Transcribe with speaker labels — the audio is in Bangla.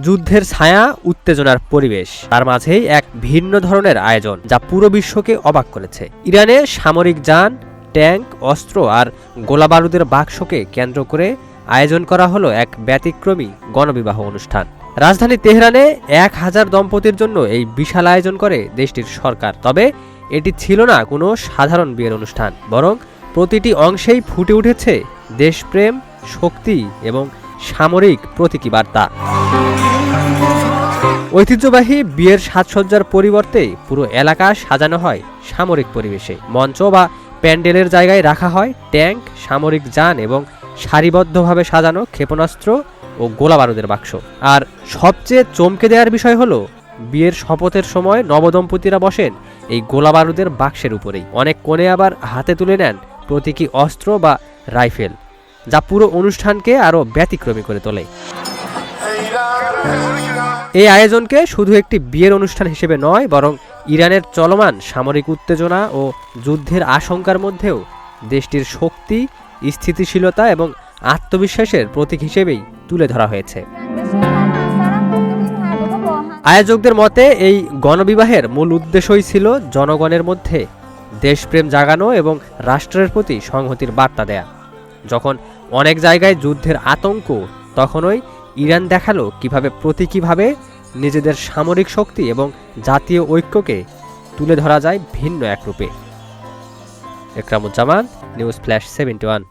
Speaker 1: যুদ্ধের ছায়া, উত্তেজনার পরিবেশ, তার মাঝেই এক ভিন্ন ধরনের আয়োজন যা পুরো বিশ্বকে অবাক করেছে। ইরানে সামরিক যান, ট্যাঙ্ক, অস্ত্র আর গোলাবারুদের বাক্সকে কেন্দ্র করে আয়োজন করা হলো এক ব্যতিক্রমী গণবিবাহ অনুষ্ঠান। রাজধানী তেহরানে 1000 দম্পতির জন্য এই বিশাল আয়োজন করে দেশটির সরকার। তবে এটি ছিল না কোনো সাধারণ বিয়ের অনুষ্ঠান, বরং প্রতিটি অংশেই ফুটে উঠেছে দেশপ্রেম, শক্তি এবং সামরিক প্রতীকী বার্তা। ঐতিহ্যবাহী বিয়ের সাজসজ্জার পরিবর্তে পুরো এলাকা সাজানো হয় সামরিক পরিবেশে। মঞ্চ বা প্যান্ডেলের জায়গায় রাখা হয় ট্যাঙ্ক, সামরিক যান এবং সারিবদ্ধভাবে সাজানো ক্ষেপণাস্ত্র ও গোলাবারুদের বাক্স। আর সবচেয়ে চমকে দেওয়ার বিষয় হলো, বিয়ের শপথের সময় নবদম্পতিরা বসেন এই গোলাবারুদের বাক্সের উপরেই। অনেক কনে আবার হাতে তুলে নেন প্রতীকী অস্ত্র বা রাইফেল, যা পুরো অনুষ্ঠানকে আরও ব্যতিক্রমী করে তোলে। এই আয়োজনকে শুধু একটি বিয়ের অনুষ্ঠান হিসেবে নয়, বরং ইরানের চলমান সামরিক উত্তেজনা ও যুদ্ধের আশঙ্কার মধ্যেও দেশটির শক্তি, স্থিতিশীলতা এবং আত্মবিশ্বাসের প্রতীক হিসেবেই তুলে ধরা হয়েছে। আয়োজকদের মতে এই গণবিবাহের মূল উদ্দেশ্যই ছিল জনগণের মধ্যে দেশপ্রেম জাগানো এবং রাষ্ট্রের প্রতি সংহতির বার্তা দেয়া। যখন অনেক জায়গায় যুদ্ধের আতঙ্ক, তখনই ইরান দেখালো কিভাবে প্রতীকীভাবে নিজেদের সামরিক শক্তি এবং জাতীয় ঐক্যকে তুলে ধরা যায় ভিন্ন এক রূপে। Ekramuzzaman, news flash 71।